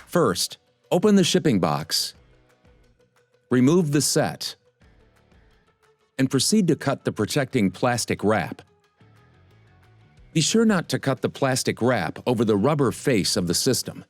First, open the shipping box, remove the set, and proceed to cut the protecting plastic wrap. Be sure not to cut the plastic wrap over the rubber face of the system.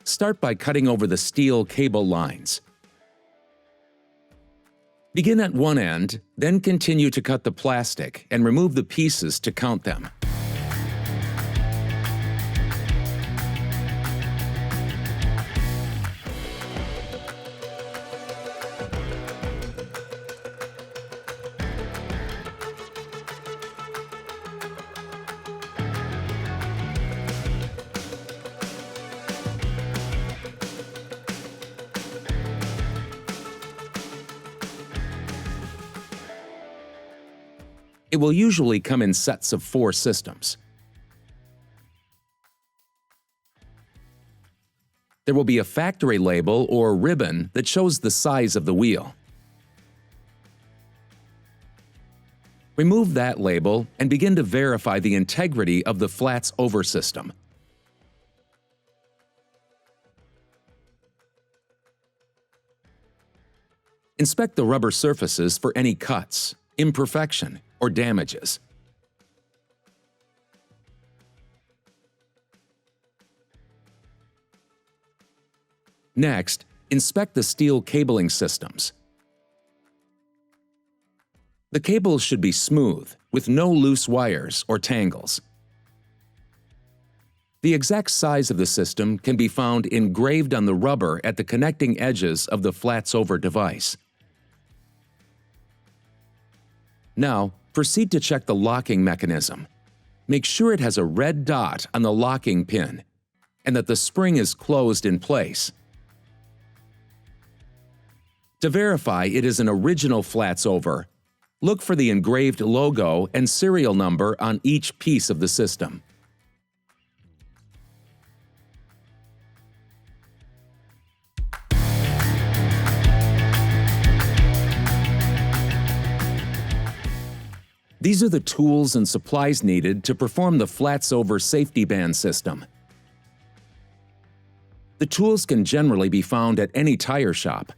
Start by cutting over the steel cable lines. Begin at one end, then continue to cut the plastic and remove the pieces to count them. It will usually come in sets of 4 systems. There will be a factory label or ribbon that shows the size of the wheel. Remove that label and begin to verify the integrity of the flats over system. Inspect the rubber surfaces for any cuts, imperfection, or damages. Next, inspect the steel cabling systems. The cables should be smooth, with no loose wires or tangles. The exact size of the system can be found engraved on the rubber at the connecting edges of the flats-over device. Now, proceed to check the locking mechanism. Make sure it has a red dot on the locking pin and that the spring is closed in place. To verify it is an original flats over, look for the engraved logo and serial number on each piece of the system. These are the tools and supplies needed to perform the flats-over safety band system. The tools can generally be found at any tire shop.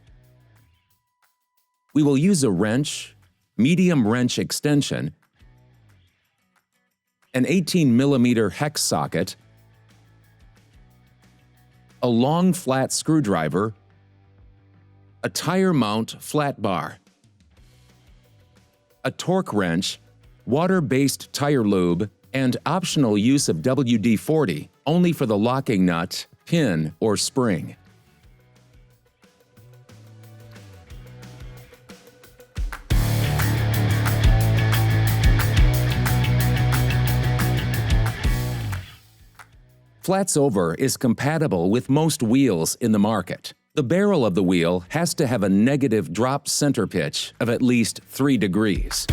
We will use a wrench, medium wrench extension, an 18mm hex socket, a long flat screwdriver, a tire mount flat bar, a torque wrench, water-based tire lube, and optional use of WD-40 only for the locking nut, pin, or spring. Flats over is compatible with most wheels in the market. The barrel of the wheel has to have a negative drop center pitch of at least 3 degrees.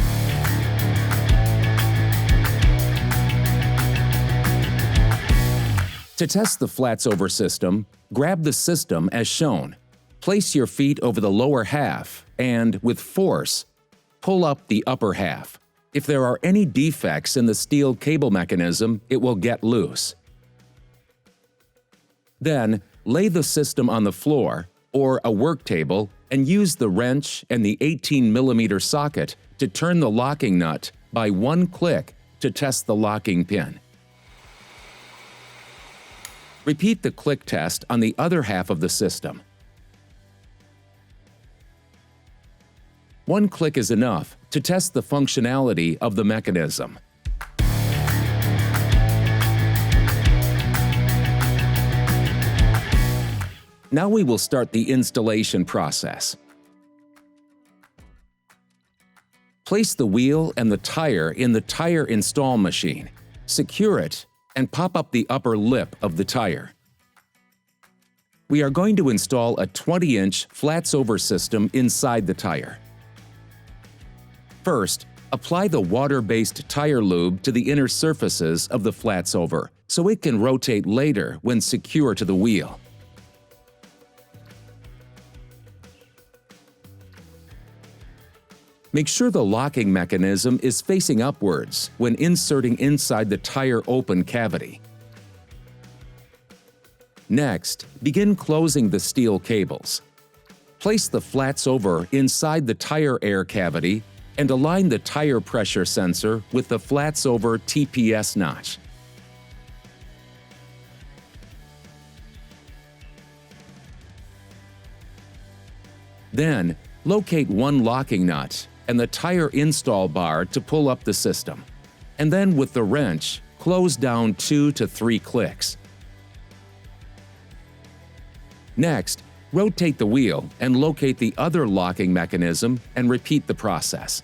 To test the flats-over system, grab the system as shown. Place your feet over the lower half and, with force, pull up the upper half. If there are any defects in the steel cable mechanism, it will get loose. Then, lay the system on the floor or a work table and use the wrench and the 18mm socket to turn the locking nut by 1 click to test the locking pin. Repeat the click test on the other half of the system. 1 click is enough to test the functionality of the mechanism. Now we will start the installation process. Place the wheel and the tire in the tire install machine. Secure it and pop up the upper lip of the tire. We are going to install a 20-inch flats-over system inside the tire. First, Apply the water-based tire lube to the inner surfaces of the flats over so it can rotate later when secure to the wheel. Make sure the locking mechanism is facing upwards when inserting inside the tire open cavity. Next, begin closing the steel cables. Place the flats over inside the tire air cavity and align the tire pressure sensor with the flats over TPS notch. Then, locate one locking nut and the tire install bar to pull up the system, and then with the wrench, close down 2 to 3 clicks. Next, rotate the wheel and locate the other locking mechanism and repeat the process.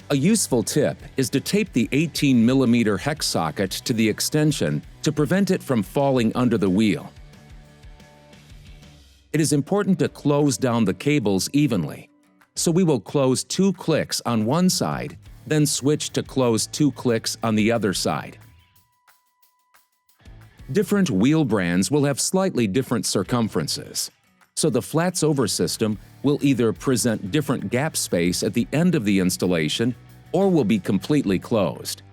A useful tip is to tape the 18mm hex socket to the extension to prevent it from falling under the wheel. It is important to close down the cables evenly, so we will close 2 clicks on one side, then switch to close 2 clicks on the other side. Different wheel brands will have slightly different circumferences, so the flats over system will either present different gap space at the end of the installation or will be completely closed.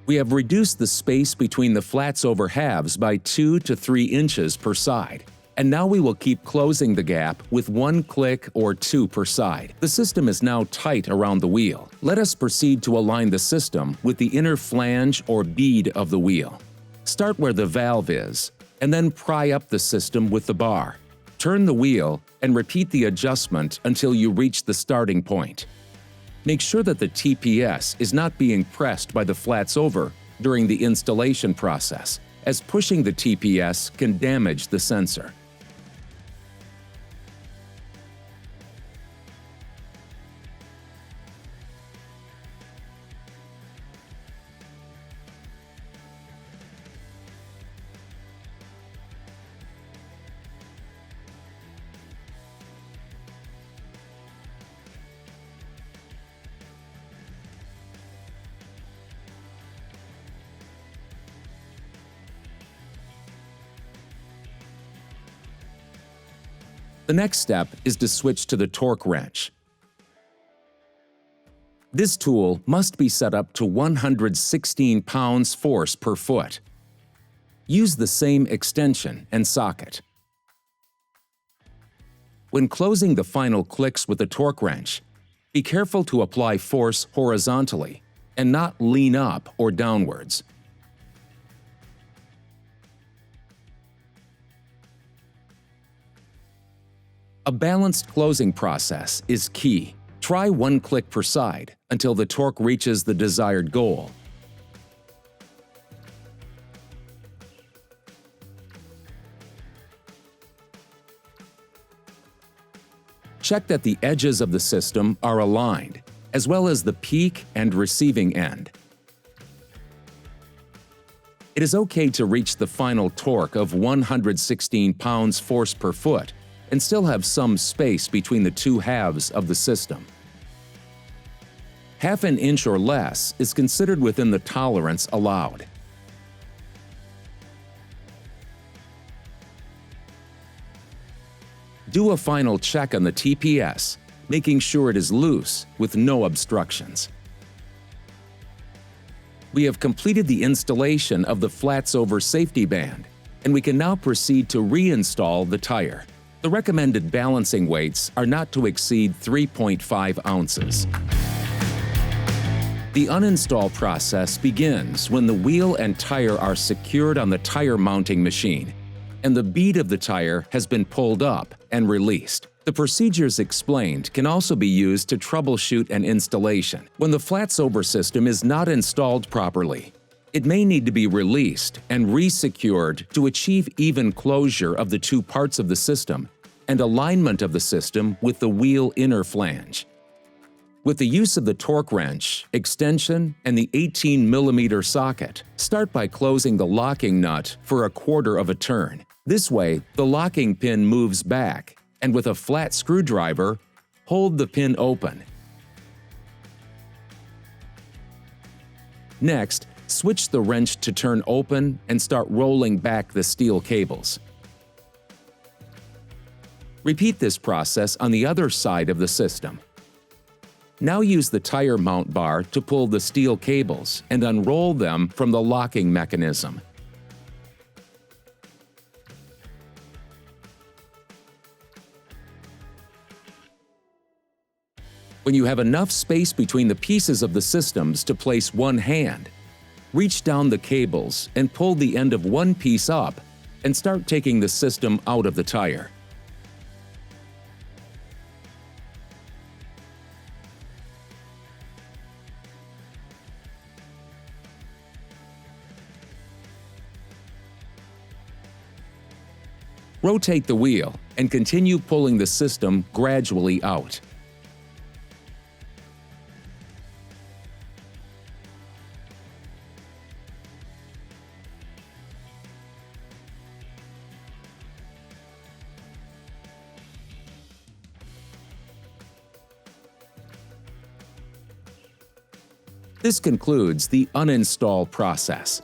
We have reduced the space between the flats over halves by 2 to 3 inches per side, and now we will keep closing the gap with 1 click or 2 per side. The system is now tight around the wheel. Let us proceed to align the system with the inner flange or bead of the wheel. Start where the valve is, and then pry up the system with the bar. Turn the wheel and repeat the adjustment until you reach the starting point. Make sure that the TPS is not being pressed by the flats over during the installation process, as pushing the TPS can damage the sensor. The next step is to switch to the torque wrench. This tool must be set up to 116 pounds force per foot. Use the same extension and socket. When closing the final clicks with the torque wrench, be careful to apply force horizontally and not lean up or downwards. A balanced closing process is key. Try 1 click per side until the torque reaches the desired goal. Check that the edges of the system are aligned, as well as the peak and receiving end. It is okay to reach the final torque of 116 pounds force per foot and still have some space between the 2 halves of the system. Half an inch or less is considered within the tolerance allowed. Do a final check on the TPS, making sure it is loose with no obstructions. We have completed the installation of the flats over safety band, and we can now proceed to reinstall the tire. The recommended balancing weights are not to exceed 3.5 ounces. The uninstall process begins when the wheel and tire are secured on the tire mounting machine, and the bead of the tire has been pulled up and released. The procedures explained can also be used to troubleshoot an installation. When the flats over system is not installed properly, it may need to be released and re-secured to achieve even closure of the 2 parts of the system and alignment of the system with the wheel inner flange. With the use of the torque wrench, extension, and the 18mm socket, start by closing the locking nut for 1/4 of a turn. This way, the locking pin moves back, and with a flat screwdriver, hold the pin open. Next, switch the wrench to turn open and start rolling back the steel cables. Repeat this process on the other side of the system. Now use the tire mount bar to pull the steel cables and unroll them from the locking mechanism. When you have enough space between the pieces of the systems to place one hand, reach down the cables and pull the end of one piece up and start taking the system out of the tire. Rotate the wheel and continue pulling the system gradually out. This concludes the uninstall process.